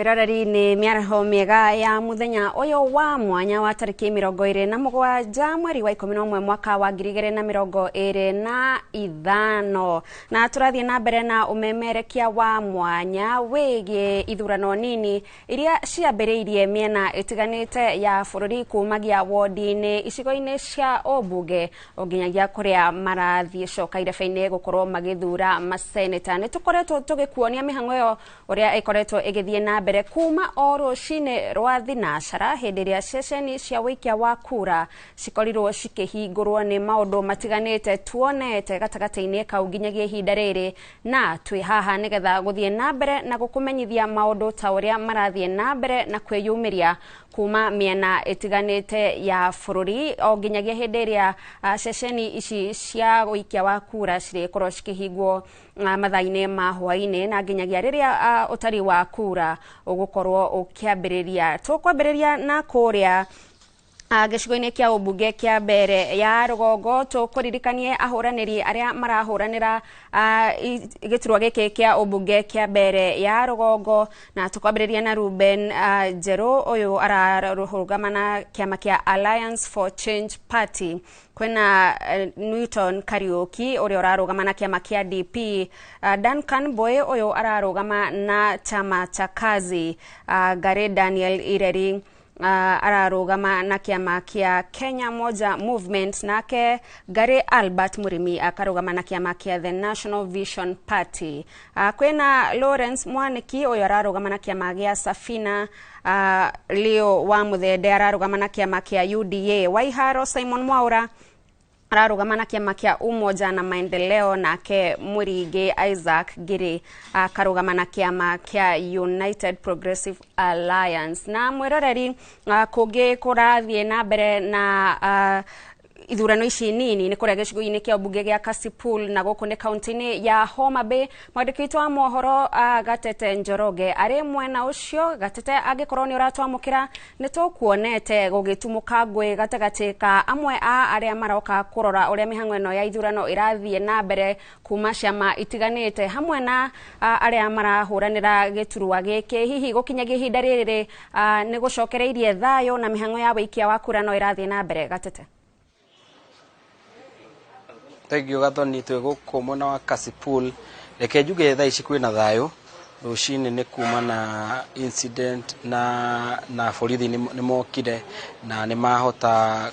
Mwiroreri ni miaraho miega ya muthenya uyo wa mwanya wa tariki 27 mweri wa 11 mwaka wa 2025 na turathie na mbere na umemerekia wa mwanya wege ithurano nini iria ciambiriirie miena itiganite ya bururi kumagia wodi-ini icigo-ini cia Obunge onginyagia kuria marathie coka irefa-ini gukorwo magithura maseneta ni tukoretwo tugikuonia mihango yo uria ikoretwo igithie na mbere kuma oro shine rwa thinacara hindi ria ceceni cia wikia wa kura cikorirwo cikihingurwo ni maundu matiganite tuonete gatagati-ini kau nginyagia ihinda riri na twi haha nigetha guthie na mbere na gukumenyithia maundu ta uria marathie na mbere na kwiyumiria kuma miena itiganite ya bururi o nginyagia hindi ria ceceni ici cia wikia wa kura cirikorwo cikihingwo mathaa-ini ma hwaini na nginyagia riria utari wa kura ugukorwo ukiambiriria tukwambiriria na kuria gicigo-ini kia Obunge kia mbere ya Rugongo tukuririkanie ahuraniri aria marahuranira giturwa giki kia Obunge kia mbere ya Rugongo na tukwambiriria na Ruben Njeru uyu ararugamana kiama kia Alliance for Change Party kwena Newton Kariuki uria ararugamana kiama kia DP Duncan Boy uyu ararugama na chama cha kazi Gary Daniel Ireri ararugama na kiama kia Kenya Moja Movement nake Gary Albert Murimi akarugama na kiama kia The National Vision Party kwena Lawrence Mwaniki uyu ararugama na kiama gia Safina Leo wa Muthende ararugama na kiama kia UDA Waiharo Simon Mwaura ararugama na kiama kia Umoja na Maendeleo nake Murige Isaac Giri akarugama na kiama kia United Progressive Alliance na mwiroreri kugi kurathie na mbere na ithurano ici nini ni kuria gicigo-ini kia Obunge gia Kasipul na guku ni kaunti-ini ya Homa Bay mwandiki wa mohoro Gatete Njoroge ari mwena ucio Gatete agikorwo ni uratwamukira ni tukuonete gugitumuka ngwe gatagati ka amwe aria maroka kurora uria mihango ino ya ithurano irathie na mbere kuma ciama itiganite hamwe na aria marahuranira giturwa giki hihi gukinyagia ihinda riri ni gucokereirie thayo na mihango ya wikia wa kura no irathie na mbere Gatete. Tegio gathoni twiguko mwena wa Kasipul reke njuge thaa ici kwina thayo rucini ni kuma na incident na borithi ni mokire na ni mahota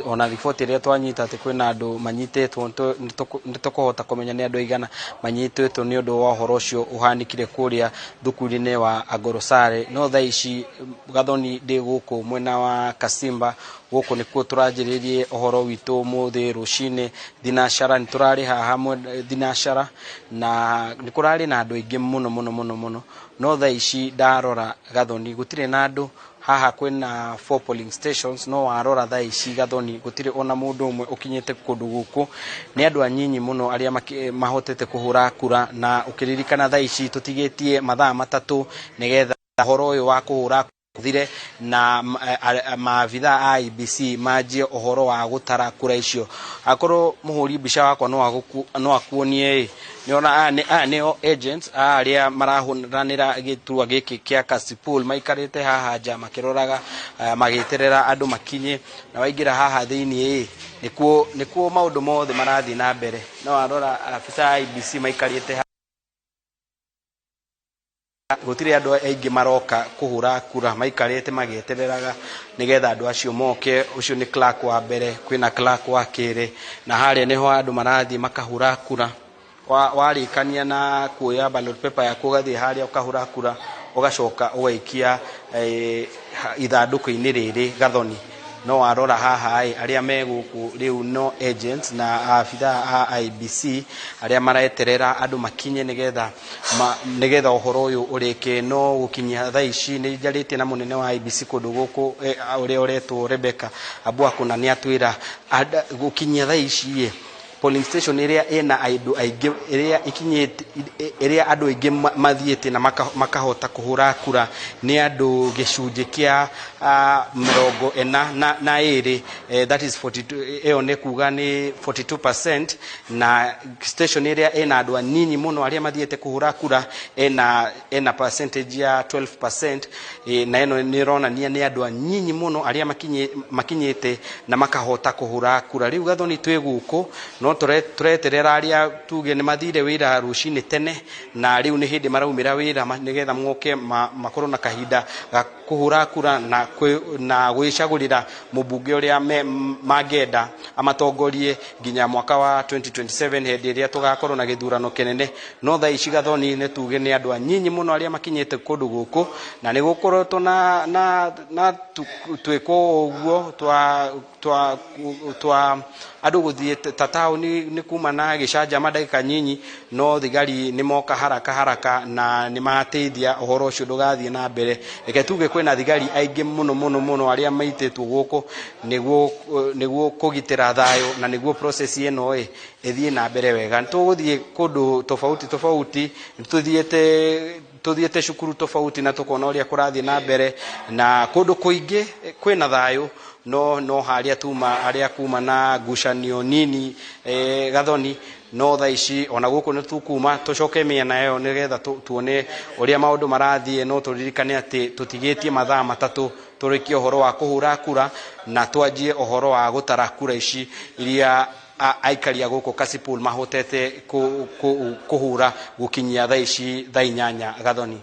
ona riboti ria twanyita ati kwina andu manyitetwo nitukuhota kumenya ni andu igana manyitetwo ni undu wa horo ucio uhanikire kuria thukuru-ini wa Agorosare no thaa ici gathoni ndi guku mwena wa Kasimba guku nikuo turanjiririe ohoro witu muthi rucini thinacara niturari haha thinacara na nikurari na andu aingi muno no thaa ici ndarora gathoni gutire na andu haha kwena 4 polling stations no warora thaa ici gathoni gutire ona mundu umwe ukinyite kundu guku ni andu anyinyi muno aria mahotete kuhura kura na ukiririkana thaa ici tutigetie mathaa matatu nigetha horo uyu wa kuhura thire na maavitha IBC majie ohoro wa gutara kura icio akoro muhuri bisha wakwa no akuonie niona neo agents aria marahuranira giturwa giki kia Kasipul maikarite haha nja makiroraga magiterera andu makinye na waingira haha thiini nikuo maundu mothe marathi na mbere no arora afisa IBC maikarite gutire andu aingi maroka kuhura kura maikarite magietereraga nigetha andu acio moke ucio ni clerk wa mbere kwina clerk wa kire na haria niho andu marathi makahura kura warikania na kuoya ballot paper ya kugathi haria ukahura kura ugacoka ugaikia ithanduku-ini riri gathoni no arora haha aria meguku riu no agents na afitha IBC aria maraeterera andu makinye nigetha ohoro uyu urike no gukinyia thaa ici ni njarite na munene wa IBC kundu guku uria uretwo Rebecca Abwakuna ni atwira gukinyia thaa ici polling station area ena aidu aige area ikinyete area andu aige mathiete na makahota kuhura kura ni andu gicunje kia mirongo na iri that is 42 eo ne kuga ni 42% na station area ena andu anini muno aria mathiete kuhura kura ena percentage ya 12% na eno ni rona ni andu anini muno aria makinyete na makahota kuhura kura riu gathoni tweguko no tureterera aria tuge ni mathire wira rucini tene na riu ni hindi maraumira wira nigetha mwoke makoro na kahinda ga kuhura kura na gwicagurira mubunge uria magenda amatongorie nginya mwaka wa 2027 hindi iria tugakorwo na githurano kenene no tha ici gathoni ne tuge ni andu anyinyi muno aria makinyete kundu guku na ni gukorwo na twiko uguo twa andu guthie tatao ni kuma na gicanja madagika nyinyi no thigari ni moka haraka na ni mateithia uhoro ucio ndugathie na mbere reke tuge kwina thigari aingi muno aria maitetwo guku niguo kugitira thayo na niguo process eno ithie na mbere wega tuguthie kundu tofauti tuthiete cukuru tofauti na tukona uria kurathie na mbere na kundu kuingi kwina thayo no haria tuma aria kuma na ngucanio nini gathoni no tha ici ona guku ni tukuma tucoke miena yo nigetha tuone uria maundu marathie no turirikane ati tutigitie mathaa matatu turikie uhoro wa kuhura kura na twanjie uhoro wa gutara kura ici iria aikaria guku Kasipul mahotete kuhura gukinyia tha ici tha 8 gathoni.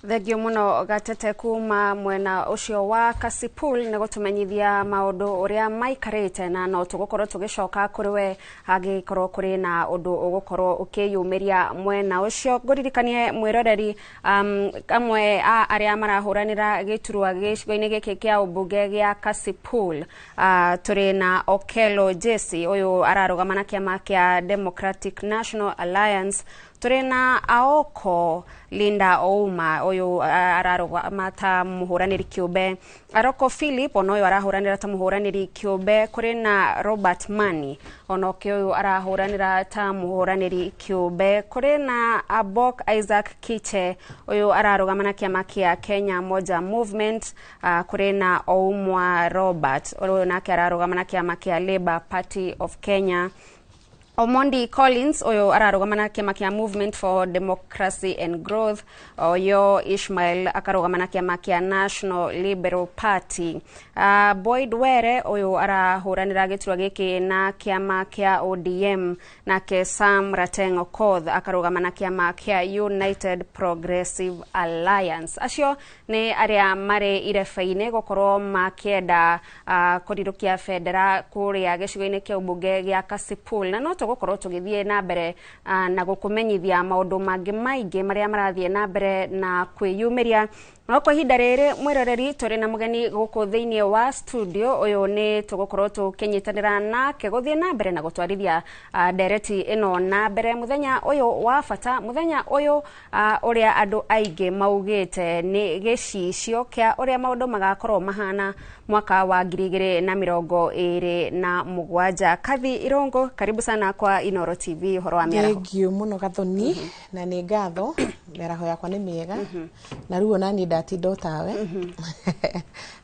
Thegio muno gatete kuma mwena ucio wa Kasipul ne gutumenyithia maundu uria maikarite na no tugukorwo tugicoka kuri we hagikorwo kuri na undu ugukorwo ukiyumiria mwena ucio nguririkanie mwiroreri amwe aria marahuranira giturwa gicigo-ini giki kia ubunge gia Kasipul turi na Okello Jesse uyu ararugama na kiama kia Democratic National Alliance turena Aoko Linda Ouma uyu ararugama ta muhuraniri kiumbe Aroko Philip ono uyu arahuranira ta muhuraniri kiumbe kuri na Robert Mani ono uyu arahuranira ta muhuraniri kiumbe kuri na Abok Isaac Kiche uyu ararugama na kiama kia Kenya Moja Movement kuri na Oumwa Robert uyu nake ararugama na kiama kia Labour Party of Kenya Omondi Collins oyo ararugama na kiama kia Movement for Democracy and Growth oyo Ishmael akarugama na kiama kia National Liberal Party Boyd Were oyo arahuranira giturwa giki na kiama kia ODM na ke Sam Rateng Okoth akarugama na kiama kia United Progressive Alliance acio ni aria mari irefaine gukorwo makienda kurirukia federa kuria gicigo-ini kia ubunge gia Kasipul na no tugukorwo tugithie na mbere na gukumenyithia maundu mangi maingi maria marathie na mbere na kwiyumiria no kwa hinda riri mwiroreri turi na mugeni guku thiini wa studio uyu ni tugukorwo tukinyitanira nake guthie na mbere na gutwarithia ndereti ino na mbere muthenya uyu wa bata muthenya uyu uria andu aingi maugite ni gicicio kia uria maundu magakorwo mahana mwaka wa 2027 Kathi Irongo karibu sana kwa Inoro TV horo wa miaraho Thegio muno gathoni na ni ngatho miaraho yakwa ni miega na ruo nani ndatindo tawe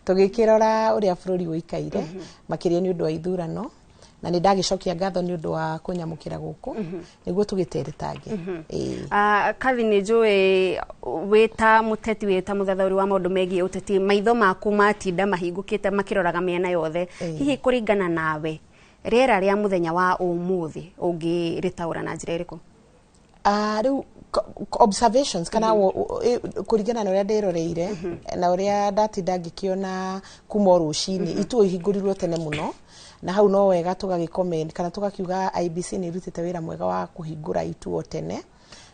tugikirora uria bururi uikaire makiria ni undu wa ithurano na ni ndagicokia ngatho ni undu wa kunyamukira guku niguo tugitere tangi Kathi ni njui wita muteti wita muthathauri wa maundu megie uteti maitho maku matinda mahingukite makiroraga miena yothe hihi kuringana nawe riera ria muthenya wa umuthi ungiritaura na njira iriku riu observations kana kuringana na uria ndiroreire na uria ndatinda ngikiona kuma rucini itu ihingurirwo tene muno na hau no wega tugagicomment kana tugakiuga IBC ni rutite wira mwega wa kuhingura ituo tene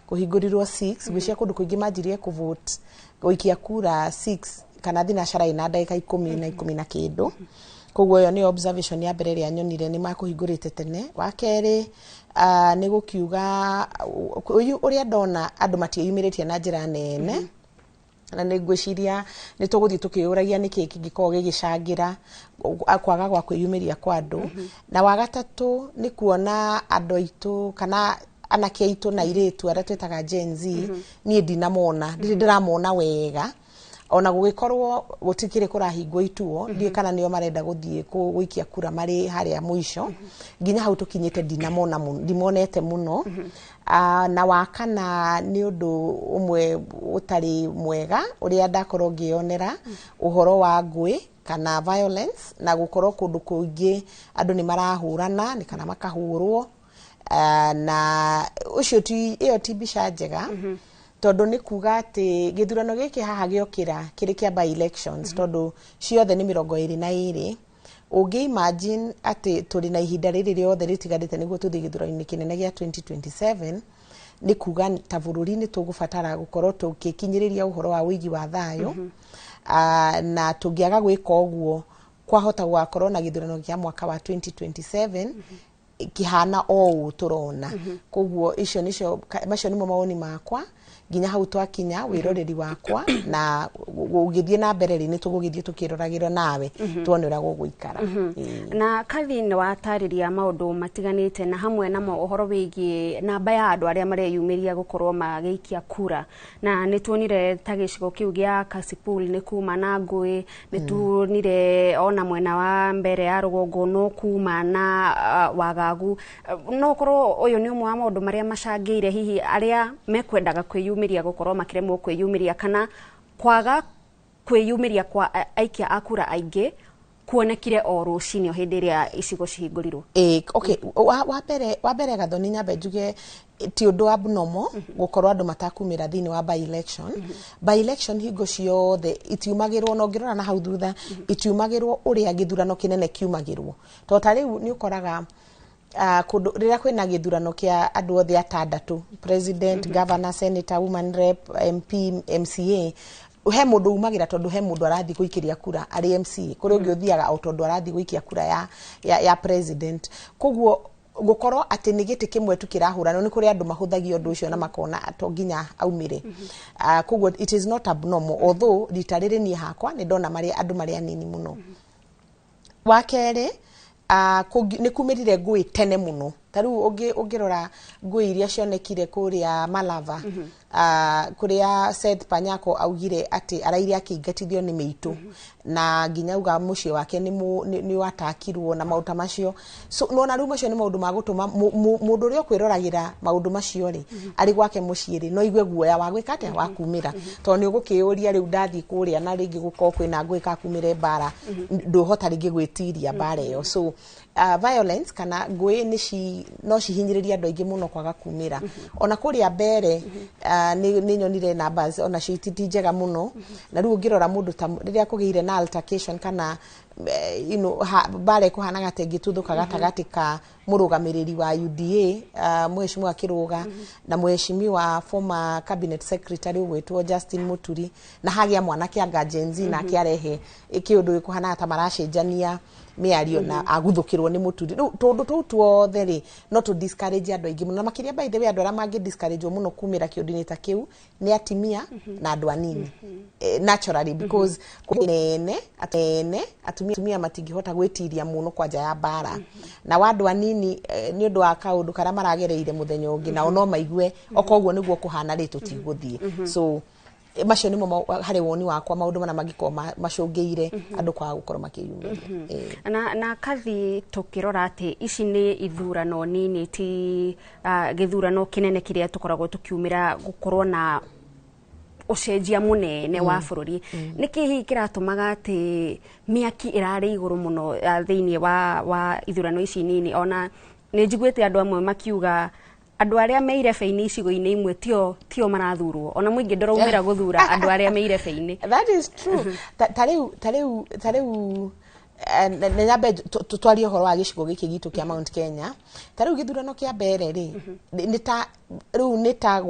kuhingurirwo 6 gwicia kundu kuingi manjirie kuvote goikia kura 6 kana thinacara ina ndagika 10 na 10 na kindu koguo yo ni observation ya mbere ria nyonire ni makuhingurite tene wa keri ni gukiuga uria ndona andu matiyumiritie na njira nene na nĩngwĩciria nĩ tũgũthiĩ tũkĩũragia nĩkĩ kĩngĩkorwo gĩgĩcangira kwaga gwa kwĩyumĩria kwa andũ. Na wa gatatũ nĩ kuona andũ aitũ kana anake aitũ na airĩtu arĩa twĩtaga Gen Z niĩ ndinamona, ndiramona wega ona gũgĩkorwo gũtikĩrĩ kũrahingwo ituo ndiĩ kana nĩo marenda gũthiĩ gũikia kura marĩ harĩa mũico nginya hau tũkinyĩte ndimonete mũno. Na wakana nĩ ũndũ ũmwe ũtarĩ mwega ũrĩa ndakorwo ngĩonera ũhoro wa ngũĩ kana violence na gũkorwo kũndũ kũingĩ andũ nĩ marahũrana nĩ kana makahũrwo, na ũcio ĩyo ti mbica njega tondũ nĩ kuga atĩ gĩthurano gĩkĩ haha gĩokĩra kĩrĩ kĩa by elections tondũ ciothe nĩ 22. Ũngĩ imagine atĩ tũrĩ na ihinda rĩrĩ rĩothe rĩtigarĩte nĩguo tũthiĩ gĩthurano-inĩ kĩnene gĩa 2027, nĩ kuga ta bũrũri nĩ tũgũbatara gũkorwo tũkĩkinyĩrĩria ũhoro wa wĩigi wa thayũ, na tũngĩaga gwĩka ũguo kwahota gũgakorwo na gĩthurano gĩa mwaka wa 2027 kĩhana o ũũ tũrona. Koguo macio nĩmo mawoni makwa nginya hau twakinya wĩroreri wakwa na gũgĩthiĩ na mbere nĩ tũgũgĩthiĩ tũkĩroragĩrwo nawe tuone ũrĩa gũgũikara. Na Kathi nĩ watarĩria maũndũ matiganĩte na hamwe namo ũhoro wĩgiĩ namba ya andũ arĩa mareyumĩria gũkorwo magĩikia kura, na nĩ tuonire ta gĩcigo kĩu gĩa Kasipul nĩ kuma na ngũĩ, nĩ tuonire ona mwena wa mbere ya rũgongo no kuma na wagagu. No ũkorwo ũyũ nĩ ũmwe wa maũndũ marĩa macangĩire hihi arĩa mekwendaga kwĩyumĩria gũkorwo makĩremwo kwĩyumĩria kana kwaga kwĩyumĩria kwa aikia a kura aingĩ kuonekire o rũcinĩ o hĩndĩ ĩrĩa icigo cihingũrirwo. Okay, wa mbere Gathoni nyambe njuge ti ũndũ abnormal gũkorwo andũ matakumĩra thĩinĩ wa by election. By election hingo ciothe itiumagĩrwo, na ũngĩrora na hau thutha itiumagĩrwo ũrĩa gĩthurano kĩnene kiumagĩrwo. Tondũ ta rĩu nĩ ũkoraga kũndũ rĩrĩa kwĩna gĩthurano kĩa andũ othe atandatũ, president, governor, senator, woman rep, MP, MCA, he mũndũ umagĩra tondũ he mũndũ arathiĩ gũikĩria kura arĩ MCA, kũrĩ ũngĩ ũthiaga o tondũ arathiĩ gũikia kura ya president. Koguo gũkorwo atĩ nĩ gĩtĩ kĩmwe tu kĩrahũranwo nĩ kũrĩ andũ mahũthagia ũndũ ũcio na makona to nginya aumĩre. Koguo it is not abnormal, although rita rĩrĩ niĩ hakwa nĩ ndona andũ marĩ anini mũno. Wa kerĩ nĩ kumĩrire ngũĩ tene mũno. Ta rĩu ũngĩrora ngũĩ iria cionekire kũrĩa Malava, kũrĩa Seth Panyako augire atĩ araire akĩingatithio nĩ mĩitũ na nginya uga mũciĩ wake nĩ watakirwo na maũndũ macio. So nona rĩu macio nĩ maũndũ ma gũtũma mũndũ ũrĩa ũkwĩroragĩra maũndũ macio rĩ arĩ gwake mũciĩ rĩ no igue guoya wa gwĩka atĩa wa kumĩra, tondũ nĩ ũgũkĩũria rĩu ndathiĩ kũrĩa na rĩngĩ gũkorwo kwĩna ngũĩ ka kumĩre mbara ndũhota rĩngĩ gwĩtiria mbara ĩyo. So violence kana ngũĩ no cihinyĩrĩria andũ aingĩ mũno kwaga kumĩra. Ona kũrĩa mbere nĩ nyonire numbers ona cio ti njega mũno, na rĩu ũngĩrora mũndũ ta rĩrĩa kũgĩire na altercation kana mbara ĩkũhanaga ta ĩngĩtuthũka gatagatĩ ka mũrũgamĩrĩri wa UDA Mheshimiwa Kĩrũga na Mheshimiwa former cabinet secretary ũgwĩtwo Justin Muturi, na hagĩa mwanake anga Gen Z na akĩarehe kĩũndũ gĩkũhanaga ta maracenjania mĩario na aguthũkĩrwo nĩ Muturi. Tondũ tũu tuothe rĩ no to discourage andũ aingĩ mũno, na makĩria by the way andũ arĩa mangĩ discourage mũno kumĩra kĩũndũ-inĩ ta kĩu nĩ atimia na andũ anini naturally, because atumia matingĩhota gwĩtiria mũno kwanja ya mbara na wa andũ anini nĩ ũndũ wa kaũndũ karĩa maragereire mũthenya ũngĩ nao no maigue okoguo nĩguo kũhana rĩ tũtigũthiĩ. So macio nĩmo harĩ woni wakwa maũndũ mana mangĩkorwo macũngĩire andũ kwaga gũkorwo makĩyumĩria. Na Kathi tũkĩrora atĩ ici nĩ ithurano nini ti gĩthurano kĩnene kĩrĩa tũkoragwo tũkiumĩra gũkorwo na ũcenjia mũnene wa bũrũri. Nĩkĩ hihi kĩratũmaga atĩ mĩaki ĩrarĩ igũrũ mũno thĩinĩ wa ithurano ici nini? Ona nĩ njiguĩte andũ amwe makiuga andũ arĩa meire beinĩ icigo-inĩ imwe tio marathurwo, ona mũingĩ ndĩraumĩra gũthura andũ arĩa meire beinĩ. That is true. Ta rĩu nyambe tũtwarie ũhoro wa gĩcigo gĩkĩ gitũ kĩa Mount Kenya. Ta rĩu gĩthurano kĩa mbere rĩ rĩu nĩ ta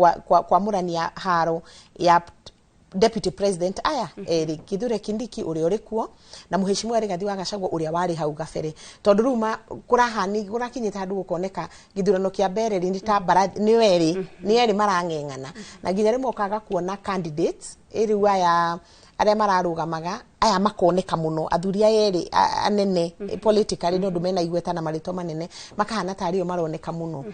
kwamũrania haro ya deputy president aya eri Kithure Kindiki uria uri kuo na muheshimiwa Rigathi wa Gachagua uria wari hau gabere tondu ruma kurakinyita handu gukoneka githurano kia mbere ni ta ni eri marang'eng'ana na nginya rimwe ukaga kuona candidates eri aya aria mararugamaga aya makoneka muno athuri eri anene politically no mena igweta na marito manene makahana tario maroneka muno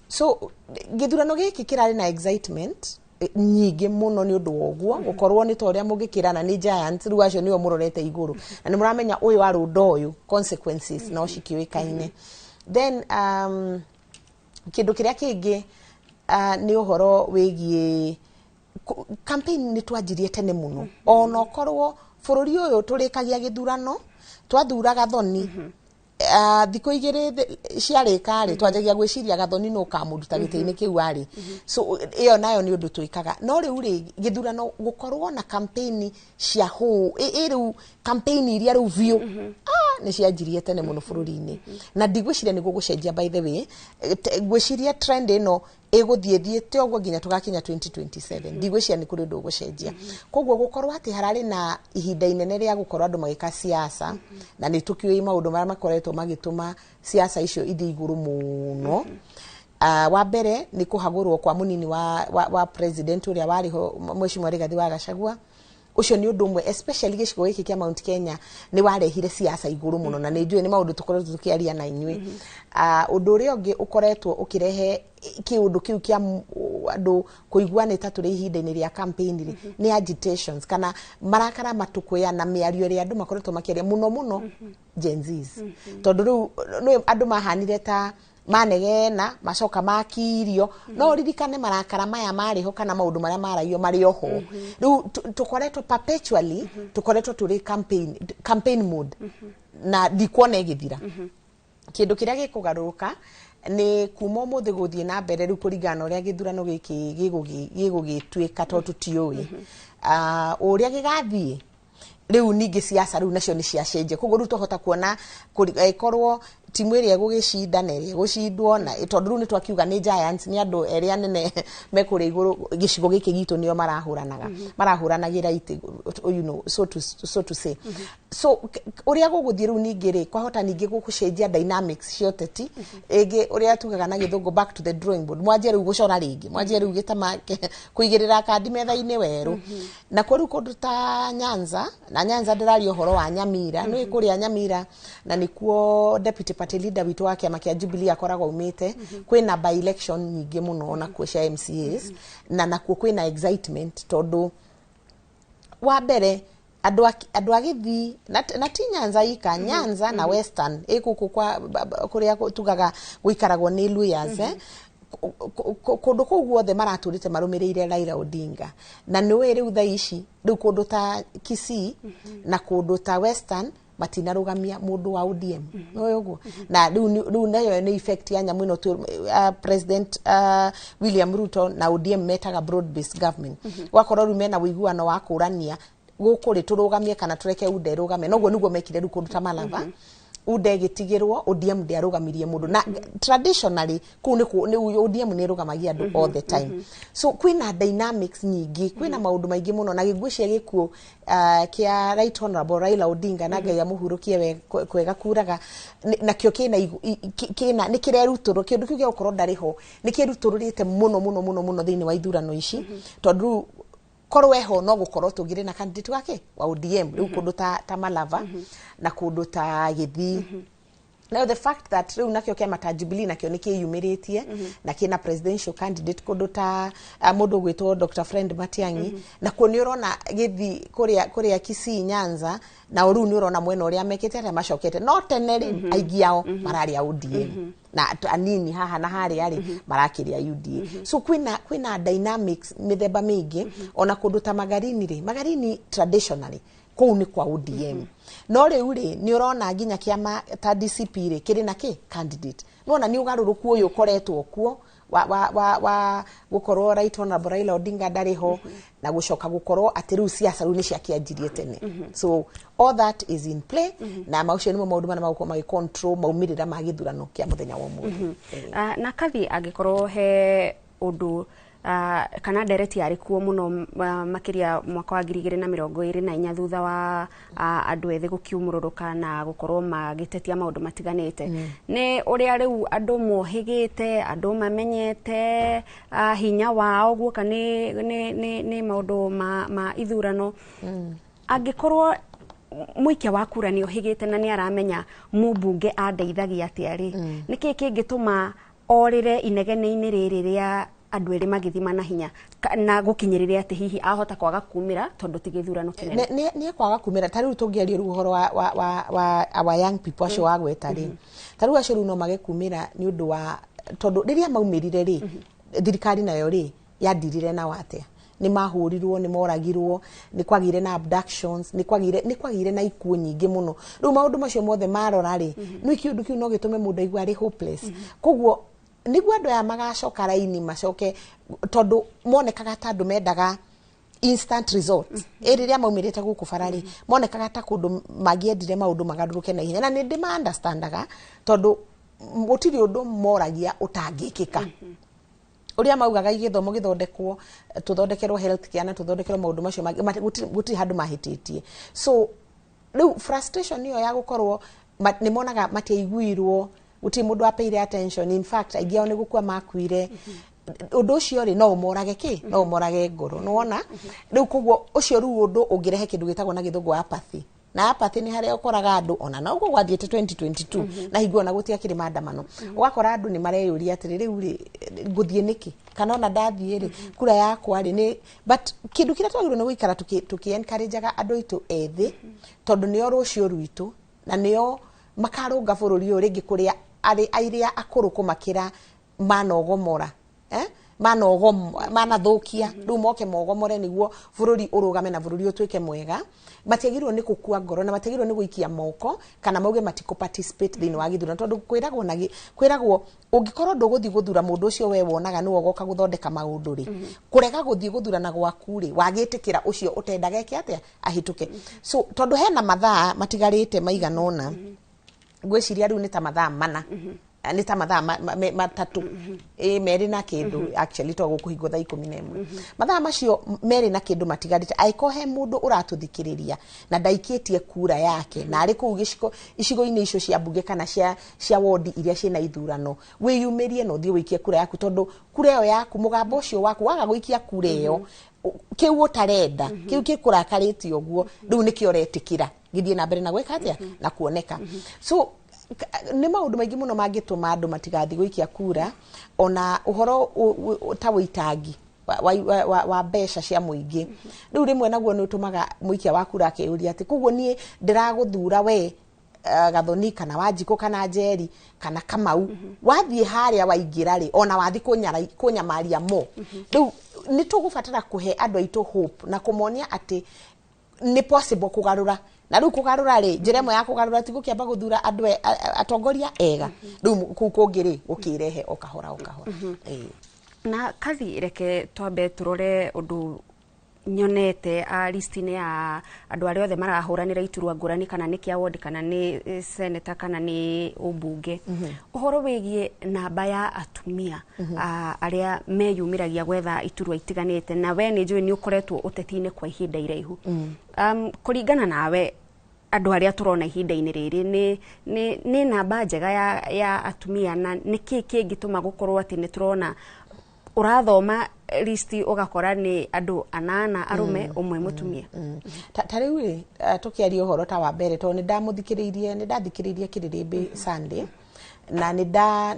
so githurano giki kirari na excitement nyingi muno ni undu woguo gukorwo ni toria mugikirana ni giants riu acio niyo murorete iguru na ni muramenya uyu wa rundo uyu consequences no cikiwikaine then kindu kiria kingi ni uhoro wigie campaign ni twanjirie tene muno ona korwo bururi uyu turikagia githurano twathuraga thoni thiko igire ciarikari twanjagia gwiciria gathoni no kamuruta giteini kiu ari so iyo nayo ni undu twikaga no riu ri githurano gukorwo na campaign cia hu riu campaign iria riu view ni cianjirie tene muno bururi-ini na ndigwiciria ni gugucenjia by the way gwiciria trend ino iguthiethiete ogwo nginya tugakinya 2027 ndigwiciria ni kuri undu gucenjia kogwo gukorwo ati harari na ihinda inene ria gukorwo andu magika siasa na ni tukioi maundu maria makoretwo magituma siasa icio ithi iguru muno wa mbere ni kuhagurwo kwa munini wa president uria wariho mheshimiwa Rigathi wa Gachagua ucio ni undu umwe especially gicigo giki kia Mount Kenya ni warehire siasa iguru muno na ni njui ni maundu tukoretwo tukiaria na inyui undu uria ungi ukoretwo ukirehe kiundu kiu kia andu kuiguanita turi ihinda-ini ria campaign ni agitations kana marakara matukuya na miario ria andu makoretwo makiaria muno Gen Zs tondu riu andu mahanire ta manegena macoka makirio no ririkane marakara maya mariho kana maundu maria maraio mari oho riu tukoretwo perpetually tukoretwo turi campaign mode na dikuona igithira kindu kiria gikugaruka ni kuma umuthi guthie na mbere riu kuringana uria githurano giki gigugituika to tutioi uria gigathie riu ningi siasa riu nacio ni ciacenje koguo riu tuhota kuona ikorwo timu iria gugicinda na iria gucindwo na tondu riu ni twakiuga ni giants ni andu eri anene mekuri iguru gicigo giki gitu nio marahuranagira ite you know so to say so uria guguthie riu ningi ri kwahota ningi gukucenjia dynamics cioteti igi uria tugaga na githungu back to the drawing board mwanjie riu gucora ringi mwanjie riu gitama kuigirira kandi metha-ini weru na kwa riu kundu ta Nyanza na Nyanza ndirario horo wa Nyamira no ikuria Nyamira na nikuo deputy party leader witu wa kiama kia Jubilee akoragwo umite kwina by election nyingi muno na kucia MCAs na nakuo kwina excitement tondu wa mbere andu agithi na ti Nyanza ika Nyanza na Western ikuku kwa kuria tugaga guikaragwo ni Luyas kundu kuu guothe maraturite marumirire Raila Odinga na niwe riu tha ici riu kundu ta Kisii na kundu ta Western matinarugamia mundu wa ODM no uguo na riu nayo ni effect ya nyamu ino president William Ruto na ODM metaga broad based government wakorwo riu mena wiguano wa kurania gukuri turugamie kana tureke ude rugame noguo niguo mekire riu kundu ta Malava ude gitigirwo ODM ndiarugamirie mundu na traditionally ni ODM ni rugamagia andu all the time so kwina dynamics nyingi kwina maundu maingi muno na gigwicia gikuo kia Right Honorable Raila Odinga na Ngai amuhurukie kwega kuraga na kio kina ni kireruturo kindu kiu gukoro ndariho ni kirutururite muno thiini wa ithurano ici tondu korweho no gukorwo tugire na candidate wake wa ODM riu kundu ta Malava na kundu ta Githii now the fact that riu nakio kiama ta Jubilee nakio ni kiyumiritie na kina presidential candidate kundu ta mundu gwitwo Dr. Friend Matiang'i na kuoni urona Githii kuria Kisii Nyanza na riu ni urona mwena uria mekete aria macokete no teneri aigiao mararia ODM na anini haha na hari ari marakiria UDA so kwina dynamics mithemba mingi ona kundu ta Magarini traditionally kou ni kwa ODM no riu ni urona nginya kiama ta DCP ri kiri na candidate nona ni ugaruruku uyu koretwo kuo wa gukorwo Right Honorable Raila Odinga ndariho na gucoka gukorwo ati riu siasa riu ni ciakianjirie tene so all that is in play na maucio ni maundu mana ma control maumirira ma githurano kia muthenya wa umuthi na kathi agikorwo he undu kana ndereti yari kuo muno makiria mwaka wa 2024 thutha wa andu ethi gukiumururuka na gukorwo magitetia maundu matiganite ni uria riu andu mohigite andu mamenyete hinya wao guoka ni maundu ma ithurano angikorwo muikia wa kura ni ohigite na ni aramenya mubunge andeithagia atiari niki kingituma orire inegene-ini riri ria andu eri magithima na hinya na gukinyirire ati hihi ahota kwaga kumira tondu tigithurano kinene ni kwaga kumira tariu tungiaria ruhoro wa our young people acio wagweta ri tariu acio no magikumira ni undu wa tondu riria maumirire ri thirikari nayo ri yadirire na watia ni mahurirwo ni moragirwo ni kwagire na abductions ni kwagire na ikuo nyingi muno riu maundu macio mothe marora ri ni kiundu kiu no gitume mundu aigua ari hopeless koguo niguo andu aya magacoka raini macoke tondu monekaga ta andu mendaga instant results riria maumirite guku barari monekaga ta kundu magiendire maundu magaduruke na ihenya na ni ndima understandaga tondu gutiri undu moragia utangikika uria maugaga igithomo githondekwo tuthondekerwo health care na tuthondekerwo maundu macio gutiri handu mahititie so riu frustration iyo ya gukorwo ni monaga matiaiguirwo uti mundu apeire attention in fact aigiao ni gukua makuire undu ucio ri no umorage no umorage ngoro no wona riu koguo ucio ru undu ungirehe kindu gitagwo na githungu apathy na apathy ni haria ukoraga andu ona na ugo gwathiete 2022 na higwo na gutia kiri maandamano ugakora andu ni mareyuria atiri riu ri nguthie niki kana ona ndathie ri kura yakwa ri ni but kindu kira twagirwo ni guikara tuki encourageaga andu itu ethi tondu nio rucio rwitu na nio makarunga bururi uri ringi kuria airia akuru kumakira manogomora manathukia riu moke mogomore niguo bururi urugame na bururi utwike mwega matiagirwo ni gukua ngoro na matiagirwo ni guikia moko kana mauge matiko participate thini wa githurano tondu kwiragwo ungikorwo nduguthi guthura mundu ucio we wonaga ni wogoka guthondeka maundu ri kurega guthi guthura na gwaku ri wagitikira ucio utendaga eke atia ahituke so tondu hena mathaa matigarite maiganona gwiciria riu ni ta mathaa mana ni ta mathaa matatu meri na kindu actually to gukuhingo thaa 11 mathaa macio meri na kindu matigarite aikohe mundu uratuthikiriria na ndaikitie kura yake na ari ku icigo-ini icio cia mbunge kana cia wodi iria ciina ithurano wiyumirie no thie wikie kura yaku tondu kura yo yaku mugambo ucio waku waga guikia kura yo kiu utarenda kiu kikurakariti oguo riu nikio retikira githie na mbere na gweka atia na kuoneka so ni maundu maingi muno mangituma andu matigathi guikia kura ona uhoro ta witangi wa besha cia muingi riu rimwe naguo ni utumaga muikia wa kura akiuria ati kuguo nie ndiraguthura we Gathoni kana Wanjiku kana Njeri kana Kamau wathie haria waingira ri ona wathi kunyamaria mo riu ni tugubatara kuhe andu aitu hope na kumonia ati ni possible kugarura na riu kugarura ri njiremo ya kugarura tigu kiamba guthura andu atongoria ega riu kungiri ukirehe okahora na kathi reke twambe turore undu nyonete listine ya andu aria othe marahuranira iturwa ngurani kana ni kia ward kana ni senator kana ni ubunge uhoro wigie namba ya atumia aria meyumiragia gwetha iturwa itiganite na we ni njui ni ukoretwo utetine kwa ihinda iraihu kuringana nawe andu aria turona ihinda-ini riri ni namba njega ya atumia na niki kingituma gukorwo ati ni turona urathoma listi ugakora ni andu 8 arume umwe mutumia tariu ri tukiaria uhoro ta wa mbere to ni ndathikiririe Kiririmbi Sunday na ni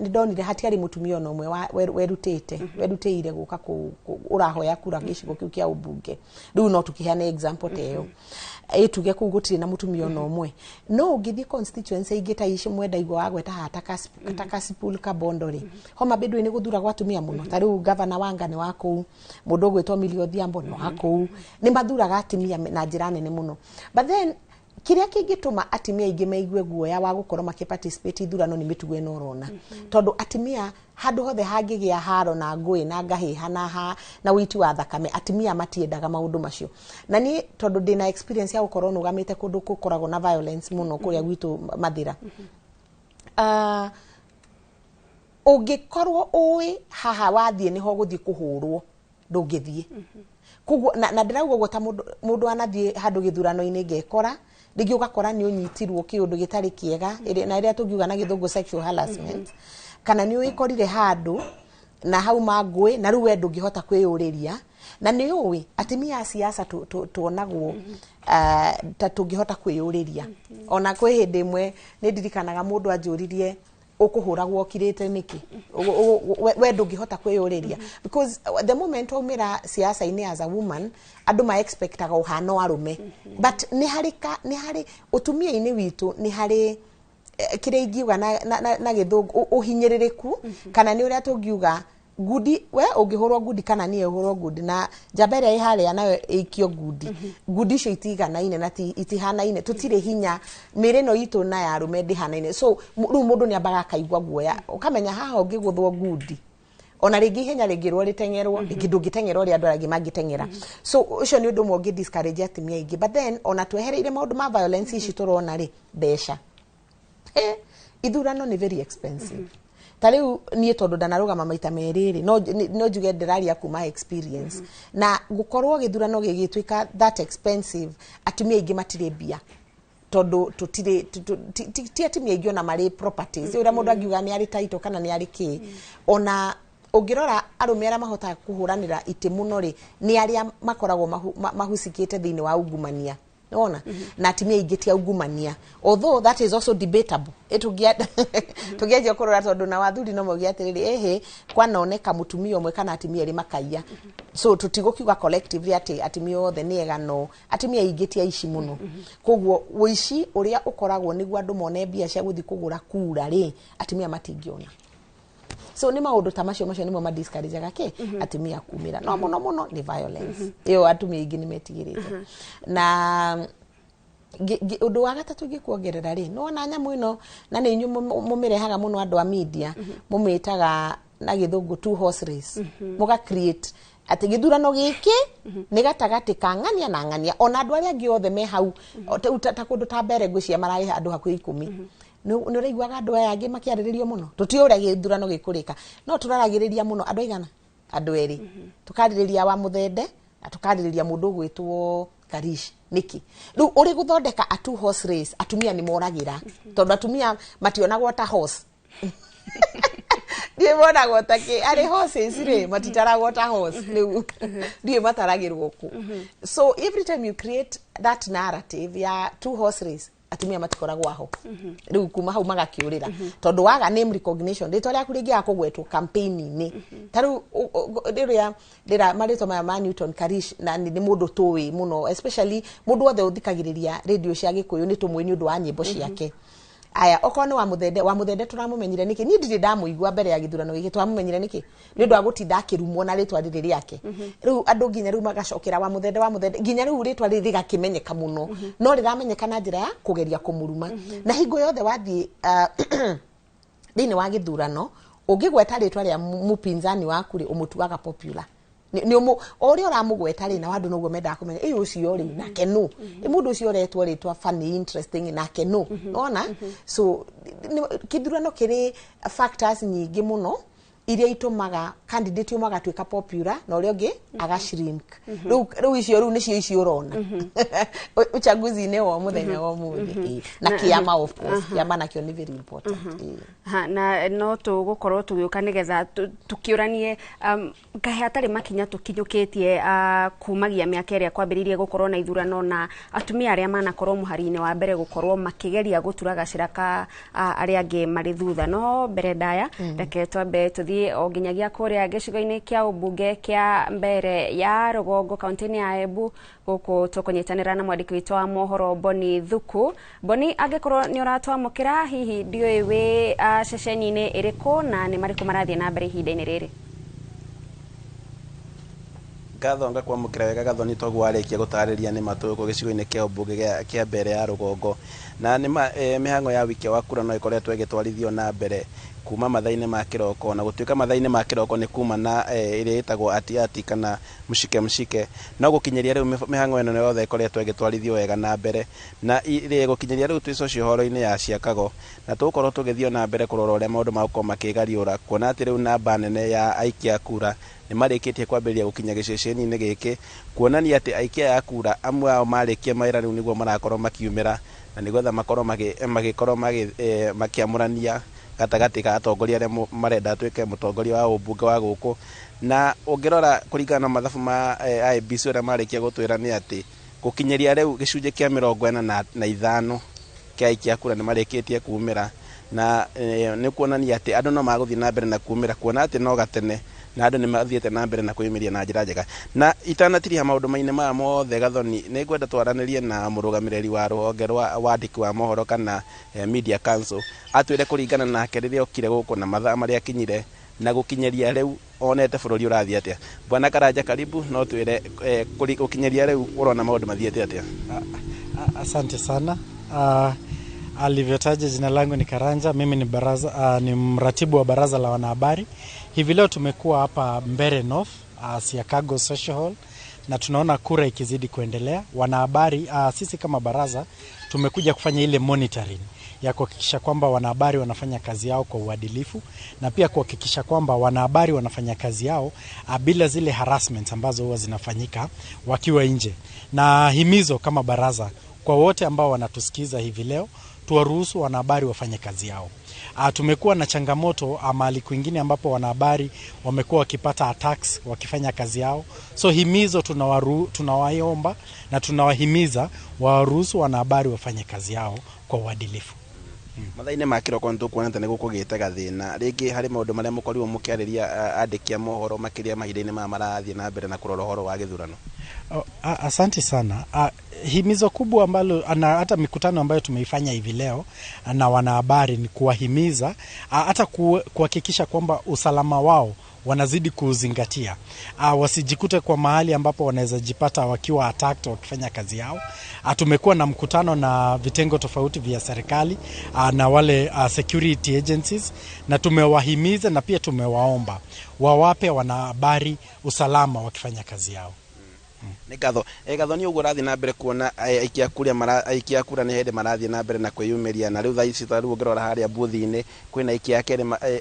ndonire hatiari mutumia ono umwe werutire guka urahoya kura gicigo kiu kia ubunge riu no tukiheana example teyo tuge ku gutire na mutumia ono umwe no ugithi constituency ingita ici mwenda igwa agweta hata Kasipul Kabondori Homa Bay ni guthura gwatumia muno tariu governor Wanga ni wako mundu gwetwo Millie Odhiambo no wako ni mathuraga atimia na njira nene muno but then kiria kingituma atimia ingi meigue guoya wa gukorwo makiparticipate ithurano ni mitugo ino urona tondu atimia handu hothe hangigia haro na ngui na ngahiha na witi wa thakame atimia matiendaga maundu macio na ni tondu ndina experience ya gukorwo nugamite kundu kukoragwo na violence muno kuria gwitu Mathira ungikorwo uwi haha wathie niho guthie kuhurwo ndungithie kuguo na ndirauga uguo ta mundu anathie handu githurano-ini ngekora rigi ugakora ni unyitirwo kiundu gitari kiega na iria tungiuga na githungu sexual harassment kana ni uikorire handu na hau mangui na riu we ndungihota kwiyuriria na ni uwi atimia siasa tuonagwo ta tungihota kwiyuriria ona kwi hindi imwe ni ndirikanaga mundu anjuririe ukuhuragwo kirite niki we ndungihota kwiyuriria because the moment umira siasa-ini as a woman andu ma expectaga uhano arume but ni hari utumia-ini witu ni hari kire ingiuga na githungu uhinyiririku kana ni uria tungiuga gudi we ungihurwo gudi kana ni ehurwo gudi na jambere ihale nayo ikio gudi gudi cio itiganaine na itihanaine tutire hinya mireno itu na ya rume ndihanaine so ru mundu ni ambaga kaigwa guoya ukamenya haha ungiguthwo gudi ona ringi hinya ringirwo ritengerwo ngindungitengerwo ri andu aragi mangitengera so ucio ni undu mo ngi discourage atimia ingi but then ona twehereire maundu ma violence ici turona ri besha ithurano ni very expensive tariu nie tondu ndanarugama maita meriri no njuge ndiraria kuma experience na gukorwo githurano gigitwika that expensive atumia ingi matire bia tondu tutire ti atumia ingi ona mari properties ura mundu angiuga ni ari title kana ni ari ki ona ungirora arume ara mahota kuhuranira ite muno ri ni aria makoragwo mahusikite thiini wa ungumania Ona na atimia igeti ungumania although that is also debatable tugiaje kurora tondu na wathuri no mogia atiriri ehe kwanaoneka mutumia umwe kana atimia ri makaiya so tutigukiuga collectively ati atimia othe ni egano atimia igeti aici muno koguo wici uria ukoragwo niguo andu mone bia cia guthi kugura kura ri atimia matingiona so ni maundu ta macio nimo ma discourage gake atimia kumira no muno ni violence iyo atumia ingi ni metigirite na undu wa gatatu ngikuongerera ri no na nyamu ino na ni nyu mumirehaga muno andu a media mumitaga na githungu two horse race muga create ati githurano giki ni gatagati ka ng'ania na ng'ania ona andu aria angi othe me hau ta kundu ta mbere ngwiciria marai andu hakuhi 10 no uraiguaga andu aya angi makiariririo muno tuti uria githurano gikurika no turaragiriria muno andu aigana andu eri tukaririria wa muthende na tukaririria mundu gwitwo Karish niki riu uri guthondeka a two horse race atumia ni moragira tondu atumia mationagwo ta horse die bona gotake ari horses ri matitaragwo ta horse riu die mataragirwo ku so every time you create that narrative ya two horse race atumia matikoragwo aho riu kuma hau magakiurira tondu waga name recognition rito ria kuringia kugwetwo campaign ni taru ndira marito ma Newton Karish na ni mundu tuwi muno especially mundu othe uthikagiriria radio cia Gikuyu ni tumwe ni undu wa nyimbo ciake aya okono wa muthende turamumenyire niki ni ndiri ndamuigwa mbere ya githurano giki twamumenyire niki ni undu agutinda akirumwo na ritwa riri yake riu andu nginya riu magacokera wa muthende nginya riu ritwa riri gakimenyeka muno no riramenyeka na njira ya kugeria kumuruma na hingo yothe wathie thini wa githurano ungigweta ritwa ria mupinzani waku ri umutuaga popular ni ori oramugweta ri na wandu noguo menda kumenya iyo ucio ri nake no mundu ucio retwo ritwa funny interesting nake no ona so kithurano kiri factors nyingi muno iria itumaga candidate umaga twika popular na uri ungi aga shrink riu icio nicio icio urona uchaguzi ne wa muthenya wa muthi na kiama of course kiama nakio ni very important na no tugukorwo tugiuka nigetha tukiuranie kahe atari makinya tukinyukitie kumagia miaka iria kwambiririe gukorwo na ithurano na atumia aria manakorwo muhari-ini wa mbere gukorwo makigeria guturaga ciraka aria angi mari thutha no mbere ndaya reke twambe tuthie o nginyagia kuria gicigo-ini kia ubunge kia mbere ya Rugongo kaunti-ini ya Embu guku tukunyitanira na mwandiki witu wa mohoro Boni Thuku. Boni, angikorwo ni uratwamukira hihi ndiui wi ceceni-ini iriku na ni mariku marathie na mbere ihinda-ini riri? Gathonga kwamukira wega Gathoni togu warikia gutariria ni matuko gicigo-ini kia ubunge kia mbere ya Rugongo na nĩ mĩhang'o ya wiki wa kura no ĩkoretwo ĩgĩtwarithio na mbere kuma mathainĩ ma kĩroko, na gũtuĩka mathainĩ ma kĩroko nĩ kuma na ĩrĩa ĩtagwo ati kana mshike no gũkinyĩria rĩu mĩhang'o ĩno yothe ĩkoretwo ĩgĩtwarithio wega na mbere, na gũkinyĩria rĩu twĩco horo-inĩ ya Chicago, na tũgũkorwo tũgĩthio na mbere kũrora ũrĩa maũndũ magũkorwo makĩgariũra, kuona atĩ rĩu namba nene ya aikia kura nĩ marĩkĩtie kwambĩrĩria gũkinya gĩceceni-inĩ gĩkĩ, kuonania atĩ aikia a kura amwe ao marĩkia mawĩra rĩu nĩguo marakorwo makiumĩra, na nĩgetha makorwo magĩkorwo makĩamũrania gatagatĩ ka atongoria arĩa marenda atuĩke mũtongoria wa ũmbunge wa gũkũ. Na ũngĩrora kũringana na mathabu ma IEBC ũrĩa marĩkia gũtwĩra nĩ atĩ gũkinyĩria rĩu gĩcunjĩ kĩa 45 kĩa aikia kura nĩ marĩkĩtie kumĩra, na nĩ kuonania atĩ andũ no magũthiĩ na mbere na kumĩra, kuona atĩ no gatene na andũ nĩ mathiĩte na mbere na kwĩyumĩria na njĩra njega. Na itanatiria maũndũ mainĩ maya mothe Gathoni, nĩ ngwenda twaranĩrie na mũrũgamĩrĩri wa rũhonge rwa wandĩki wa mohoro kana Media Council atwĩre kũringana nake rĩrĩa okire gũkũ na mathaa marĩa akinyire na gũkinyĩria rĩu onete bũrũri ũrathiĩ atĩa. Bwana Karanja, karibu, no twĩre gũkinyĩria rĩu ũrona maũndũ mathiĩte atĩa? Asante sana. Alivyotaja, jina langu ni Karanja, mimi ni mratibu wa baraza la wanahabari. Hivi leo tumekuwa hapa Mbeere North, Chicago Social Hall, na tunaona kura ikizidi kuendelea. Wanahabari, sisi kama baraza tumekuja kufanya ile monitoring ya kuhakikisha kwamba wanahabari wanafanya kazi yao kwa uadilifu, na pia kuhakikisha kwamba wanahabari wanafanya kazi yao bila zile harassment ambazo huwa zinafanyika wakiwa nje. Na himizo kama baraza kwa wote ambao wanatusikiza hivi leo, tuwaruhusu wanahabari wafanye kazi yao. Tumekuwa na changamoto mahali kwingine ambapo wanahabari wamekuwa wakipata attacks wakifanya kazi yao. So himizo tunawaomba na tunawahimiza waruhusu wanahabari wafanye kazi yao kwa uadilifu. Mathainĩ ma kĩroko nĩ tũkuonete nĩ gũkũgĩte gathĩna rĩngĩ harĩ maũndũ marĩa mũkorirwo mũkĩarĩria andĩki a mohoro makĩria mahinda-inĩ maya marathiĩ na mbere na kũrora ũhoro wa gĩthurano. Asante sana. Himizo kubwa ambalo hata mikutano ambayo tumeifanya hivi leo na wanahabari ni kuwahimiza hata kuhakikisha kwamba usalama wao wanazidi kuzingatia. Wasijikute kwa mahali ambapo wanaweza jipata wakiwa attacked wakifanya kazi yao. Tumekuwa na mkutano na vitengo tofauti vya serikali na wale security agencies, na tumewahimiza na pia tumewaomba wawape wanahabari usalama wakifanya kazi yao. Gathoni, ũguo ũrathiĩ na mbere kuona aikia kura nĩ hĩndĩ marathiĩ na mbere na kwĩyumĩria, na rĩu thaa ici rĩu ũngĩrora harĩa mbuthi-inĩ kwĩna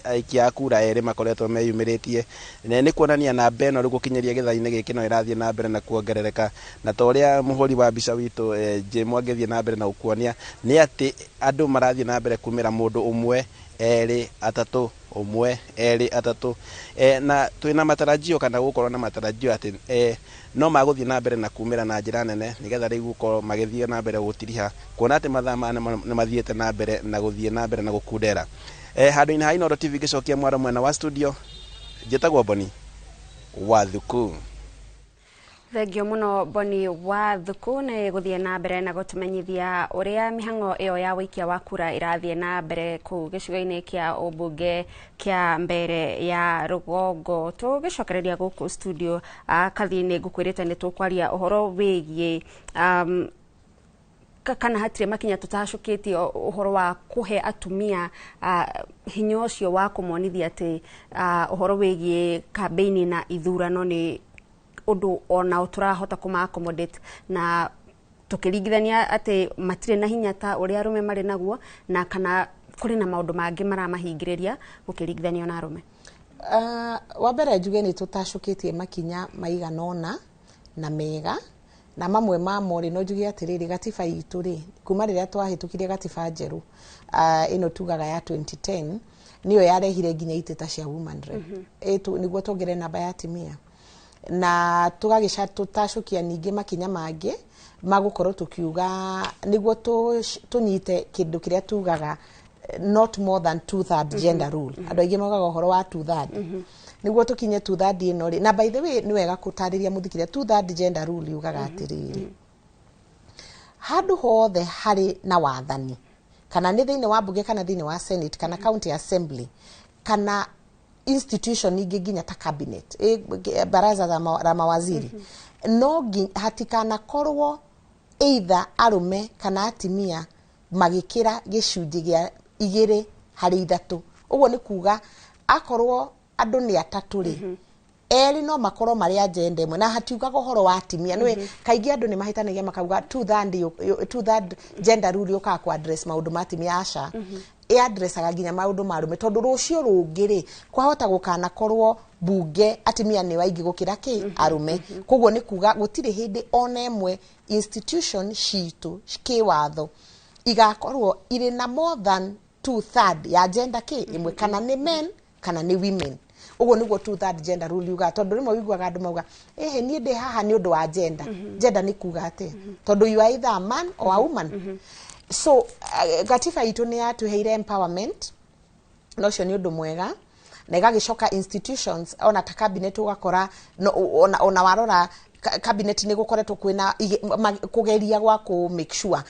aikia kura erĩ makoretwo meyumĩrĩtie, na nĩ kuonania namba ĩno rĩu gũkinyĩria gĩthai-inĩ gĩkĩ no ĩrathiĩ na mbere na kuongerereka, na ta ũrĩa mũhũri wa mbica witũ Jim angĩthiĩ na mbere na gũkuonia nĩ atĩ andũ marathiĩ na mbere kumĩra mũndũ ũmwe erĩ atatũ ũmwe erĩ atatũ, na twĩna matarajio kana gũkorwo na matarajio atĩ no magũthiĩ na mbere na kumĩra na njĩra nene, nĩgetha rĩu gũkorwo magĩthiĩ na mbere gũtiriha, kuona atĩ mathaa maya nĩ mathiĩte na mbere na gũthiĩ na mbere na gũkundera. Handũ-inĩ ha Inooro TV gĩcokia mwaro mwena wa studio, njĩtagwo Boni Wathuku. Thengio muno Boni Wathuku nĩ gũthiĩ na mbere na gũtũmenyithia ũrĩa mĩhang'o ĩyo ya wĩikia wa kura ĩrathiĩ na mbere kũu gĩcigo-inĩ kĩa ũmbunge kĩa Mbeere ya Rũgongo. Tũgĩcokereria gũkũ studio, Kathi nĩ ngũkwĩrĩte nĩ tũkwaria ũhoro wĩgiĩ kana hatirĩ makinya tũtacũkĩtie ũhoro wa kũhe atumia hinya ũcio wa kũmonithia atĩ ũhoro wĩgiĩ kambeini na ithurano nĩ ũndũ ona tũrahota kũma-accommodate, na tũkĩringithania atĩ matirĩ na hinya ta ũrĩa arũme marĩ naguo, na kana kũrĩ na maũndũ mangĩ maramahingĩrĩria gũkĩringithanio na arũme. Wa mbere njuge nĩ tũtacũkĩtie makinya maigana ũna na mega, na mamwe mamo rĩ no njuge atĩrĩrĩ, gatiba itũ rĩ kuma rĩrĩa twahĩtũkirie gatiba njerũ ĩno tugaga ya 2010 nĩyo yarehire nginya iteta cia woman rep nĩguo tuongere namba ya atumia, na tũtacũkia ningĩ makinya mangĩ magũkorwo tukiuga nĩguo tũnyite kĩndũ kĩrĩa tugaga not more than 2/3 gender rule. Andũ aingĩ maugaga ũhoro wa 2/3 nĩguo tũkinye 2/3 ĩno rĩ, na by the way nĩ wega gũtarĩria mũthikĩria 2/3 gender rule yugaga atĩrĩrĩ, handũ hothe harĩ na wathani, kana nĩ thĩinĩ wa mbunge kana thĩinĩ wa senate kana county assembly kana institution ingĩ nginya ta cabinet, baraza la mawaziri, no hatikanakorwo either arume kana atimia magikira gicunji gia 2/3. Uguo ni kuga akorwo andu ni 3 ri eri no makorwo mari agenda imwe na hatiugaga horo wa atimia nwe kaingi andu ni mahitanagia makauga 2/3 gender rule yoka ku address maundu ma atimia aca addressaga nginya maundu marume tondu rucio rungiri kwahota gukana korwo bunge atimia ni waingi gukira ki arume koguo ni kuga gutire hindi ona imwe institution citu ki watho igakorwo iri na more than 2/3 ya gender ki imwe kana ni men kana ni women. Ugo niguo 2/3 gender rule yuga tondu rimwe wiguaga andu mauga nie ndi haha ni undu wa gender. Gender ni kuga ate tondu you are either a man or a woman. So gatiba itu ni atuheire empowerment nocio ni undu mwega na igagicoka institutions ona ta cabinet ugakora ona warora cabinet ni gukoretwo kwina kugeria gwa ku make sure